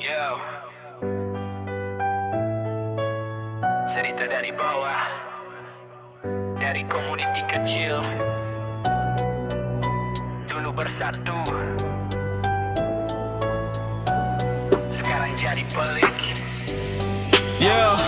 Yo, cerita dari bawah, dari community kecil, dulu bersatu, sekarang jadi pelik. Yo,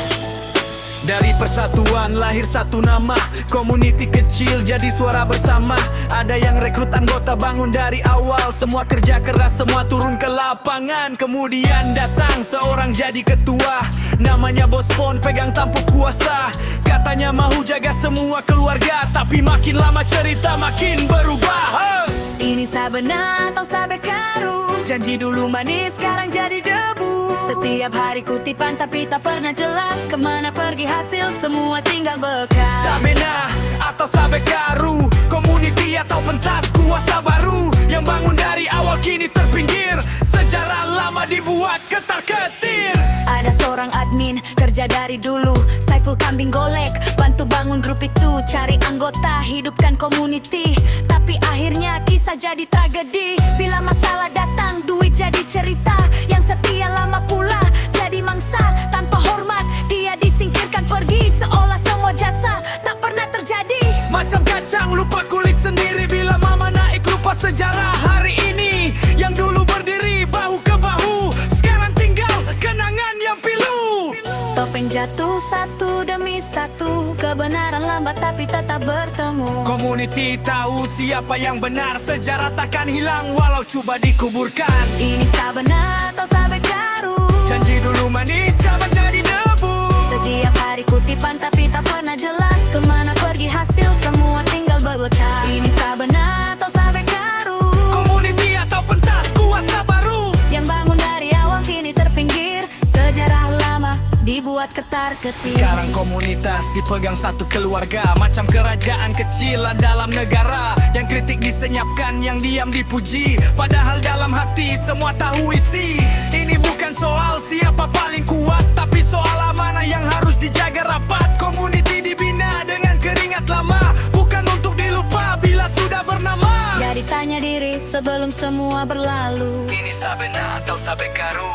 dari persatuan lahir satu nama, community kecil jadi suara bersama. Ada yang rekrut anggota bangun dari awal, semua kerja keras, semua turun ke lapangan. Kemudian datang seorang jadi ketua, namanya Bos Pon, pegang tampuk kuasa. Katanya mau jaga semua keluarga, tapi makin lama cerita makin berubah. Ini sabena atau sabe karu, janji dulu manis sekarang jadi debu. Setiap hari kutipan tapi tak pernah jelas kemana pergi hasil, semua tinggal bekas. Sabena atau sabe karu, community atau pentas kuasa baru, yang bangun dari awal kini terpinggir. Sejarah lama dibuat ketar-ketir. Ada seorang admin kerja dari dulu, Saiful kambing golek, bantu bangun grup itu, cari anggota, hidupkan community. Tapi akhirnya kisah jadi tragedi. Bila masalah datang, duit jadi cerita. Yang setia lama pula jadi mangsa. Tanpa hormat dia disingkirkan pergi, seolah semua jasa tak pernah terjadi. Macam kacang lupa kulit sendiri, bila mama naik lupa sejarah hari ini. Yang dulu berdiri bahu ke bahu, sekarang tinggal kenangan yang pilu. Topeng jatuh satu demi satu, kebenaran lambat tapi tetap bertemu. Community tahu siapa yang benar, sejarah takkan hilang walau coba dikuburkan. Ini sabena atau sabe karu, Janji dulu manis kapan jadi debu. setiap hari kutipan tapi tak pernah jelas kemana pergi hasil, semua tinggal berbekas. Ini sabena atau sabe karu, Community atau pentas kuasa baru, yang bangun dari awal kini terpinggir. Sejarah lama dibuat ketar-ketir. sekarang komunitas dipegang satu keluarga, macam kerajaan kecil dalam negara. Yang kritik disenyapkan, yang diam dipuji, padahal dalam hati semua tahu isi. Ini bukan soal siapa paling kuat, tapi soal amanah yang harus dijaga rapat. Community dibina dengan keringat lama, bukan untuk dilupa bila sudah bernama. Jadi tanya diri sebelum semua berlalu, Ini sabena atau sabe karu,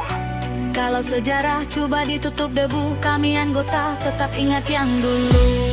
kalau sejarah coba ditutup debu, kami anggota tetap ingat yang dulu.